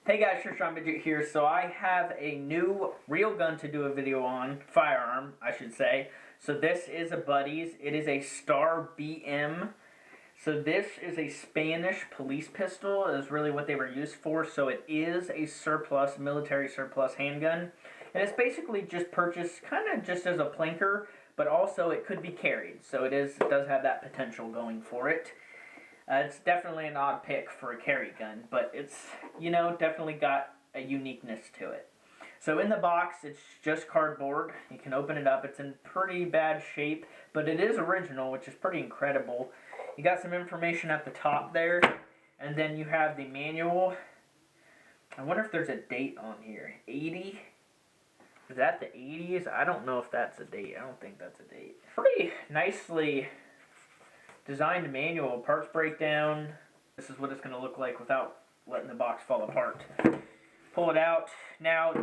Hey guys, Sean Midget here. So I have a new real gun to do a video on, firearm, I should say. So this is a Buddies. It is a Star BM. So this is a Spanish police pistol, is really what they were used for. So it is a surplus, military surplus handgun. And it's basically just purchased kind of just as a plinker, but also it could be carried. So it does have that potential going for it. It's definitely an odd pick for a carry gun, but it's, definitely got a uniqueness to it. So in the box, it's just cardboard. You can open it up. It's in pretty bad shape, but it is original, which is pretty incredible. You got some information at the top there, and then you have the manual. I wonder if there's a date on here. 80? Is that the 80s? I don't know if that's a date. I don't think that's a date. Pretty nicely designed manual, parts breakdown. This is what it's going to look like without letting the box fall apart. Pull it out. Now,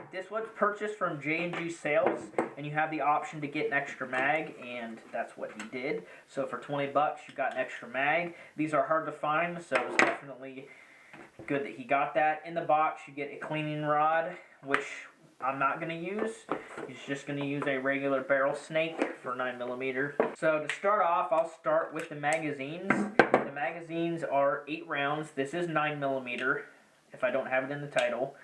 this was purchased from J&G Sales, and you have the option to get an extra mag, and that's what he did. So for 20 bucks, you got an extra mag. These are hard to find, so it's definitely good that he got that. In the box, you get a cleaning rod, which I'm not going to use. He's just going to use a regular barrel snake for 9mm. So to start off, I'll start with the magazines. The magazines are 8 rounds. This is 9mm, if I don't have it in the title.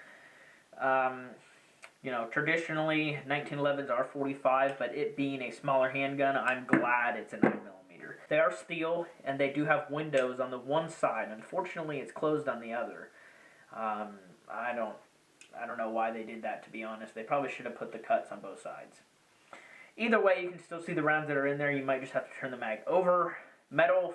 Traditionally, 1911s are 45, but it being a smaller handgun, I'm glad it's a 9mm. They are steel, and they do have windows on the one side. Unfortunately, it's closed on the other. I don't know why they did that, to be honest. They probably should have put the cuts on both sides. Either way, you can still see the rounds that are in there. You might just have to turn the mag over. Metal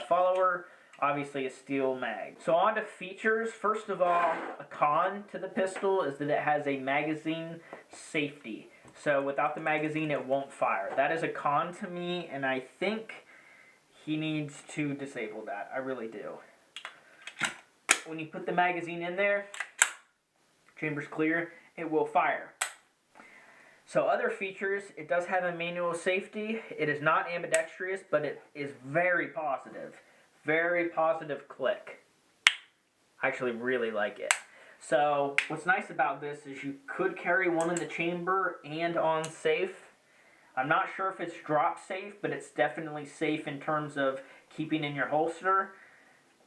follower, obviously a steel mag. So on to features. First of all, a con to the pistol is that it has a magazine safety. So without the magazine, it won't fire. That is a con to me, and I think he needs to disable that. I really do. When you put the magazine in there, chamber's clear, it will fire. So other features, it does have a manual safety. It is not ambidextrous, but it is very positive. Very positive click. I actually really like it. So what's nice about this is you could carry one in the chamber and on safe. I'm not sure if it's drop safe, but it's definitely safe in terms of keeping in your holster.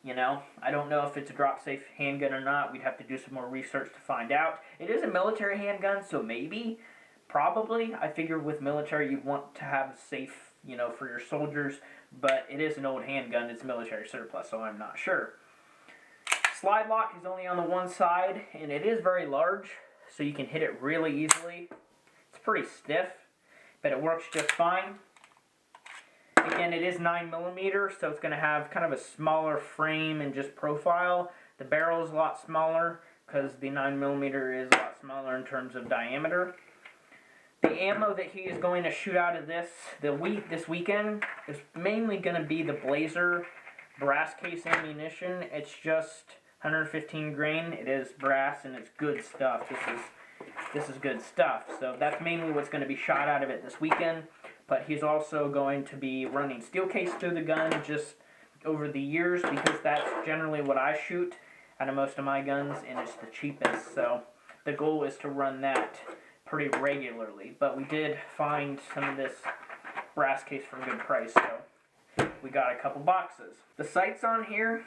I don't know if it's a drop-safe handgun or not. We'd have to do some more research to find out. It is a military handgun, so maybe, probably. I figure with military you'd want to have safe, for your soldiers, but it is an old handgun. It's military surplus, so I'm not sure. Slide lock is only on the one side, and it is very large, so you can hit it really easily. It's pretty stiff, but it works just fine. Again, it is 9mm, so it's going to have kind of a smaller frame and just profile. The barrel is a lot smaller because the 9mm is a lot smaller in terms of diameter. The ammo that he is going to shoot out of this weekend is mainly going to be the Blazer brass case ammunition. It's just 115 grain. It is brass and it's good stuff. This is good stuff. So that's mainly what's going to be shot out of it this weekend. But he's also going to be running steel case through the gun just over the years because that's generally what I shoot out of most of my guns, and it's the cheapest. So the goal is to run that pretty regularly. But we did find some of this brass case for a good price, so we got a couple boxes. The sights on here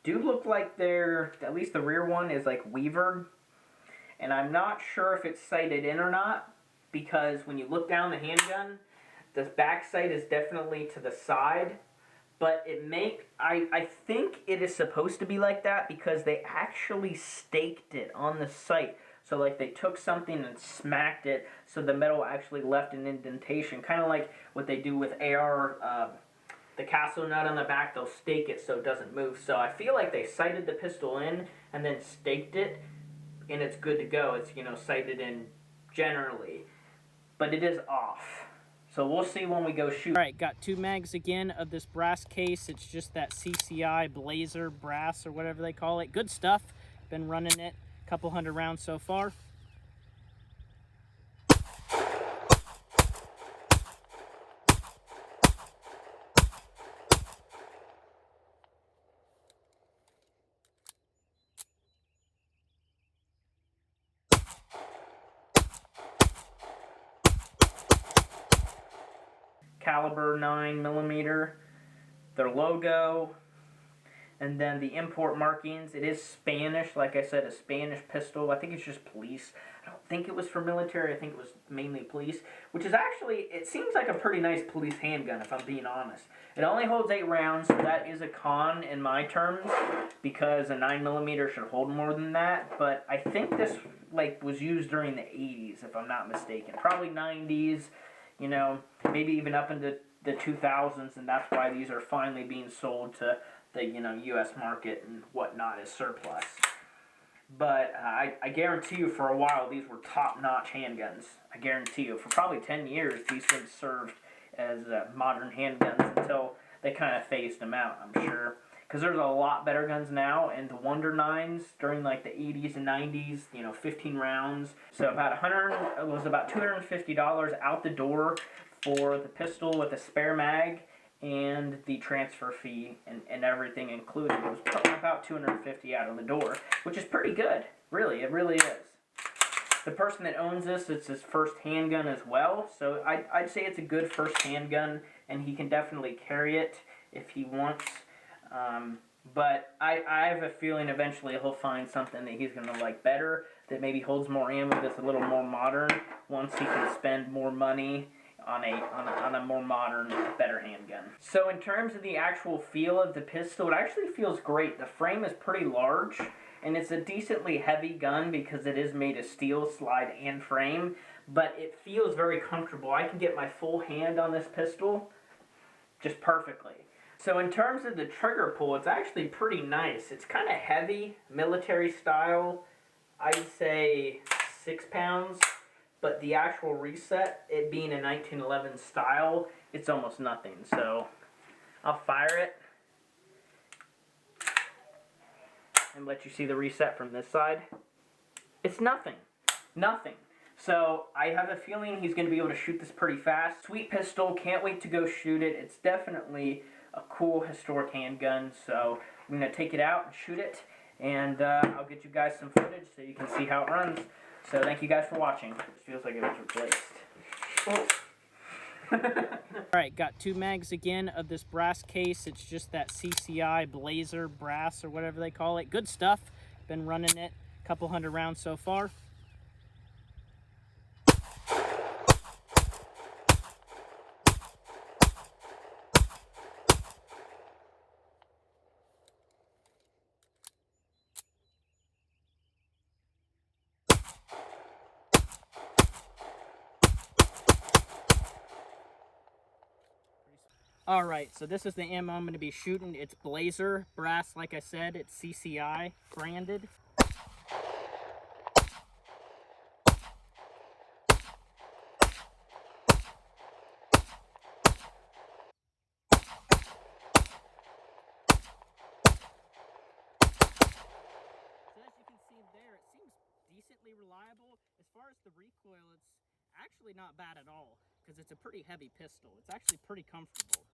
do look like they're, at least the rear one is like weavered, and I'm not sure if it's sighted in or not, because when you look down the handgun, the back sight is definitely to the side, but I think it is supposed to be like that because they actually staked it on the sight. So like they took something and smacked it so the metal actually left an indentation, kind of like what they do with AR, the castle nut on the back, they'll stake it so it doesn't move. So I feel like they sighted the pistol in and then staked it, and it's good to go. It's, sighted in generally, but it is off. So we'll see when we go shoot. All right, got 2 mags again of this brass case. It's just that CCI Blazer brass or whatever they call it. Good stuff. Been running it a couple hundred rounds so far. caliber 9mm, their logo, and then the import markings. It is Spanish, like I said, a Spanish pistol. I think it's just police. I don't think it was for military. I think it was mainly police, which is actually, it seems like a pretty nice police handgun, if I'm being honest. It only holds 8 rounds, so that is a con in my terms, because a 9mm should hold more than that. But I think this was used during the 80s, if I'm not mistaken. Probably 90s, you know, maybe even up into the 2000s, and that's why these are finally being sold to the U.S. market and whatnot as surplus. But I guarantee you, for a while, these were top-notch handguns. I guarantee you, for probably 10 years, these things served as modern handguns until they kind of phased them out, I'm sure. Because there's a lot better guns now, and the Wonder 9s during the 80s and 90s, 15 rounds. So it was about $250 out the door for the pistol with a spare mag and the transfer fee and everything included. It was about $250 out of the door, which is pretty good. Really, it really is. The person that owns this, it's his first handgun as well, so I'd say it's a good first handgun, and he can definitely carry it if he wants. But I have a feeling eventually he'll find something that he's going to like better, that maybe holds more ammo, that's a little more modern, once he can spend more money on a more modern, better handgun. So in terms of the actual feel of the pistol, it actually feels great. The frame is pretty large, and it's a decently heavy gun because it is made of steel, slide, and frame, but it feels very comfortable. I can get my full hand on this pistol just perfectly. So in terms of the trigger pull, it's actually pretty nice. It's kind of heavy, military style. I'd say 6 pounds. But the actual reset, it being a 1911 style, it's almost nothing. So I'll fire it and let you see the reset from this side. It's nothing. Nothing. So I have a feeling he's going to be able to shoot this pretty fast. Sweet pistol. Can't wait to go shoot it. It's definitely a cool historic handgun. So I'm going to take it out and shoot it. And I'll get you guys some footage so you can see how it runs. So thank you guys for watching. It feels like it was replaced. Oh. Alright, got 2 mags again of this brass case. It's just that CCI Blazer brass or whatever they call it. Good stuff. Been running it a couple hundred rounds so far. Alright, so this is the ammo I'm going to be shooting. It's Blazer brass, like I said. It's CCI branded. So as you can see there, it seems decently reliable. As far as the recoil, it's actually not bad at all, because it's a pretty heavy pistol. It's actually pretty comfortable.